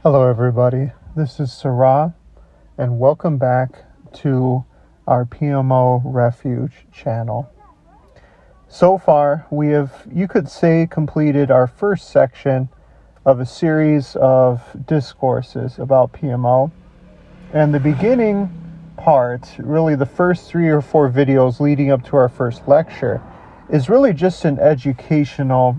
Hello everybody, this is Sarah and welcome back to our PMO Refuge channel. So far we have, you could say, completed our first section of a series of discourses about PMO. And the beginning part, really the first 3 or 4 videos leading up to our first lecture, is really just an educational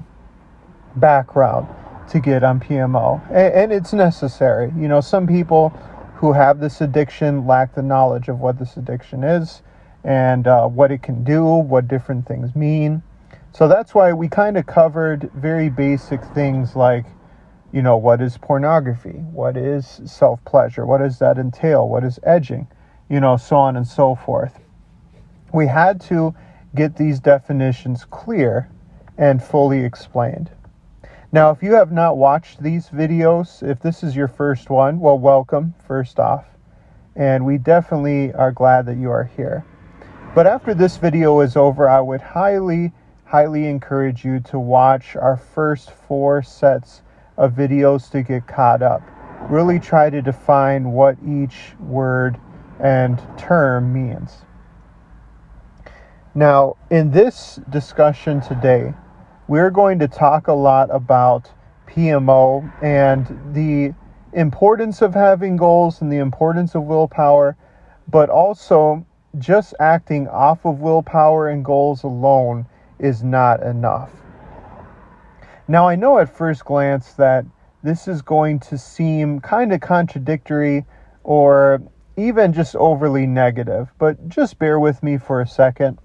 background to get on PMO, and it's necessary. You know, some people who have this addiction lack the knowledge of what this addiction is and what it can do, what different things mean. So that's why we kind of covered very basic things like, you know, what is pornography? What is self-pleasure? What does that entail? What is edging? You know, so on and so forth. We had to get these definitions clear and fully explained. Now, if you have not watched these videos, if this is your first one, well, welcome, first off. And we definitely are glad that you are here. But after this video is over, I would highly encourage you to watch our first 4 sets of videos to get caught up. Really try to define what each word and term means. Now, in this discussion today, we're going to talk a lot about PMO and the importance of having goals and the importance of willpower, but also just acting off of willpower and goals alone is not enough. Now, I know at first glance that this is going to seem kind of contradictory or even just overly negative, but just bear with me for a second,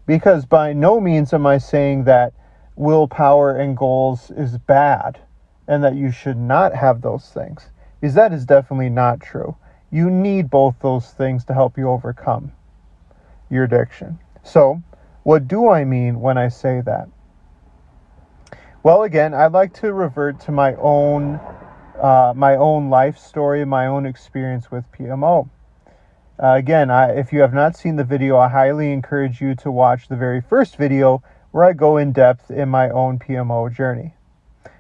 because by no means am I saying that willpower and goals is bad and that you should not have those things, because that is definitely not true. You need both those things to help you overcome your addiction. So what do I mean when I say that? Well, again, I'd like to revert to my own life story, my own experience with PMO. Again, if you have not seen the video, I highly encourage you to watch the very first video where I go in depth in my own PMO journey.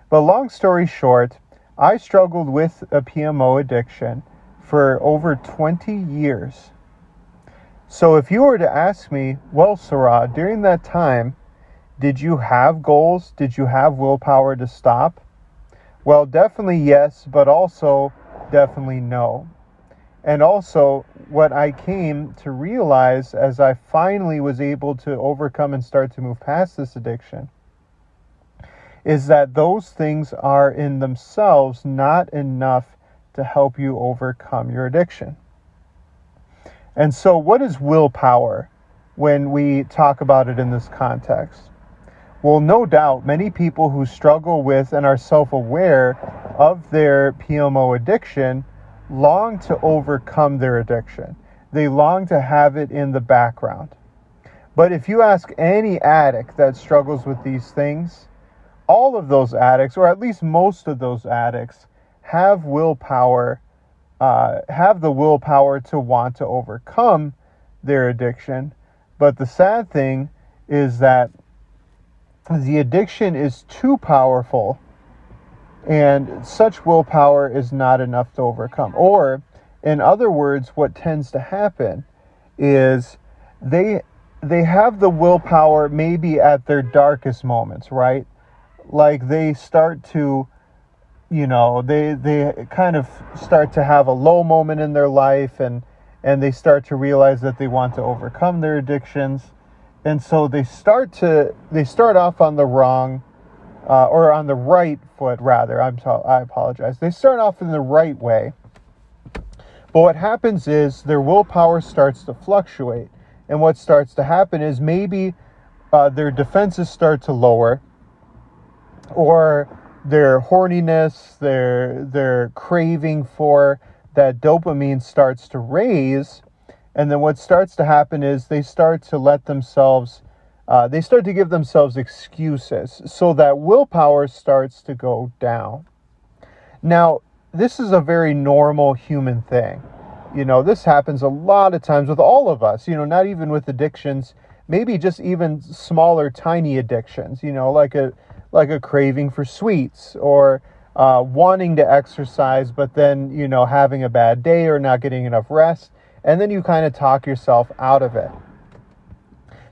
But long story short, I struggled with a PMO addiction for over 20 years. So if you were to ask me, well, Sarah, during that time, did you have goals? Did you have willpower to stop? Well, definitely yes, but also definitely no. And also, what I came to realize as I finally was able to overcome and start to move past this addiction is that those things are in themselves not enough to help you overcome your addiction. And so what is willpower when we talk about it in this context? Well, no doubt many people who struggle with and are self-aware of their PMO addiction long to overcome their addiction. They long to have it in the background. But if you ask any addict that struggles with these things, all of those addicts, or at least most of those addicts, have willpower, have the willpower to want to overcome their addiction. But the sad thing is that the addiction is too powerful, and such willpower is not enough to overcome. Or, in other words, what tends to happen is they have the willpower maybe at their darkest moments, right? Like they start to, you know, they kind of start to have a low moment in their life, and they start to realize that they want to overcome their addictions. And so they start off on the wrong or on the right foot, rather. I apologize. They start off in the right way. But what happens is their willpower starts to fluctuate. And what starts to happen is maybe their defenses start to lower, or their horniness, their craving for that dopamine starts to raise. And then what starts to happen is they start to give themselves excuses, so that willpower starts to go down. Now, this is a very normal human thing. You know, this happens a lot of times with all of us, you know, not even with addictions, maybe just even smaller, tiny addictions, you know, like a craving for sweets, or wanting to exercise, but then, having a bad day or not getting enough rest, and then you kind of talk yourself out of it.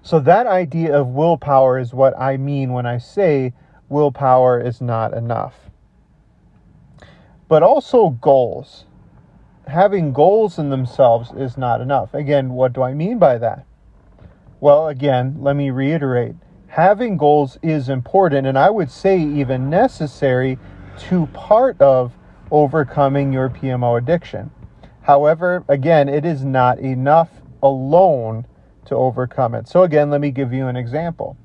So that idea of willpower is what I mean when I say willpower is not enough. But also goals. Having goals in themselves is not enough. Again, what do I mean by that? Well, again, let me reiterate. Having goals is important, and I would say even necessary to part of overcoming your PMO addiction. However, again, it is not enough alone to overcome it. So again, let me give you an example.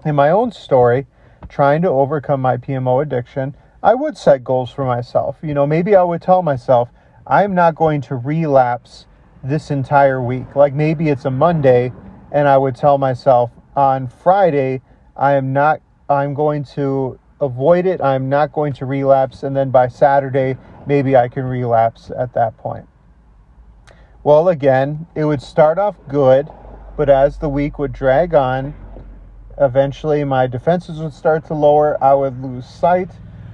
In my own story, trying to overcome my PMO addiction, I would set goals for myself. Maybe I would tell myself, I'm not going to relapse this entire week. Like maybe it's a Monday, and I would tell myself on Friday, I'm going to avoid it. I'm not going to relapse. And then by Saturday, maybe I can relapse at that point. Well, again, it would start off good, but as the week would drag on, eventually my defenses would start to lower. I would lose sight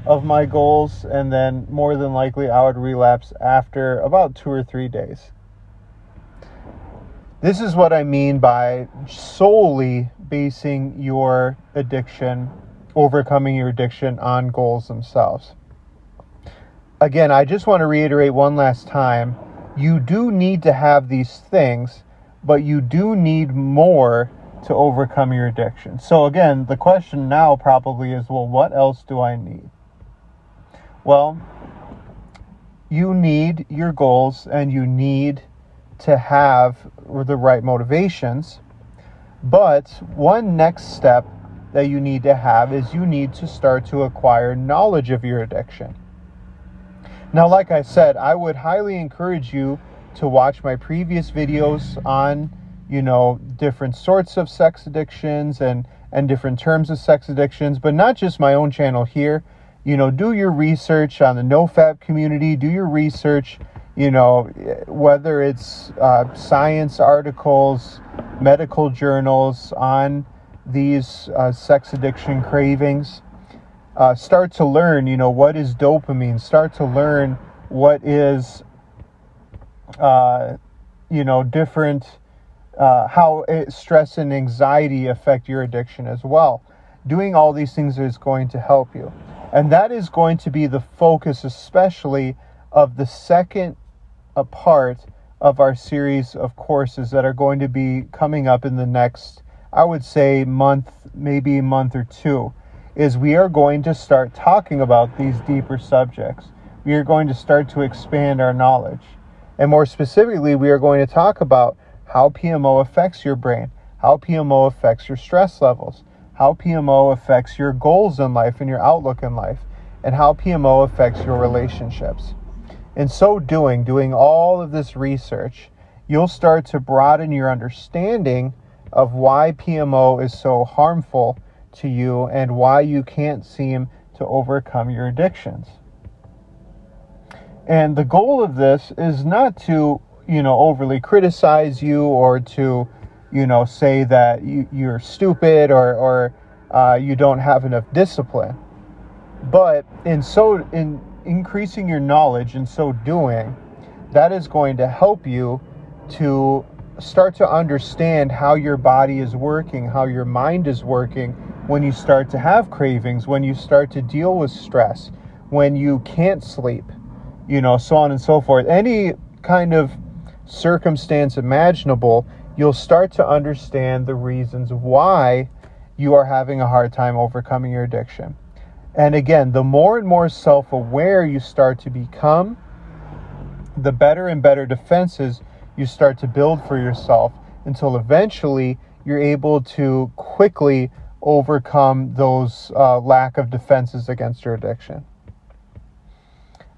of my goals, and then more than likely I would relapse after about 2 or 3 days. This is what I mean by solely basing your addiction, overcoming your addiction on goals themselves. Again, I just want to reiterate one last time, you do need to have these things, but you do need more to overcome your addiction. So again, the question now probably is, well, what else do I need? Well, you need your goals, and you need to have the right motivations. But one next step that you need to have is you need to start to acquire knowledge of your addiction. Now, like I said, I would highly encourage you to watch my previous videos on, different sorts of sex addictions and different terms of sex addictions, but not just my own channel here. Do your research on the NoFap community, do your research, whether it's science articles, medical journals on these sex addiction cravings. Start to learn, what is dopamine. Start to learn what is, different, how stress and anxiety affect your addiction as well. Doing all these things is going to help you. And that is going to be the focus, especially of the second part of our series of courses that are going to be coming up in the next, I would say, month, maybe a month or two, is we are going to start talking about these deeper subjects. We are going to start to expand our knowledge. And more specifically, we are going to talk about how PMO affects your brain, how PMO affects your stress levels, how PMO affects your goals in life and your outlook in life, and how PMO affects your relationships. In so doing all of this research, you'll start to broaden your understanding of why PMO is so harmful to you and why you can't seem to overcome your addictions. And the goal of this is not to, overly criticize you or to, say that you're stupid or you don't have enough discipline. But in increasing your knowledge and so doing, that is going to help you to start to understand how your body is working, how your mind is working when you start to have cravings, when you start to deal with stress, when you can't sleep, so on and so forth. Any kind of circumstance imaginable, you'll start to understand the reasons why you are having a hard time overcoming your addiction. And again, the more and more self-aware you start to become, the better and better defenses you start to build for yourself until eventually you're able to quickly overcome those lack of defenses against your addiction.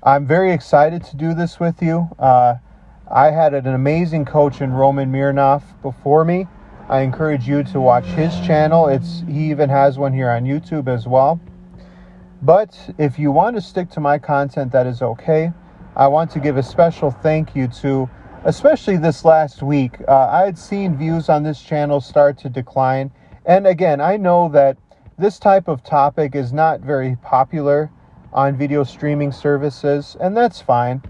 I'm very excited to do this with you. I had an amazing coach in Roman Mironov before me. I encourage you to watch his channel. He even has one here on YouTube as well. But if you want to stick to my content, that is okay. I want to give a special thank you to, especially this last week, I had seen views on this channel start to decline. And again, I know that this type of topic is not very popular on video streaming services, and that's fine.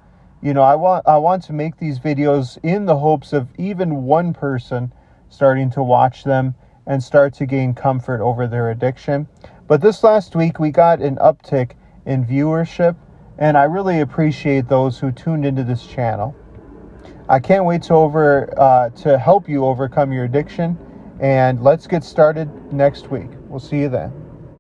I want to make these videos in the hopes of even one person starting to watch them and start to gain comfort over their addiction. But this last week we got an uptick in viewership, and I really appreciate those who tuned into this channel. I can't wait to help you overcome your addiction, and let's get started next week. We'll see you then.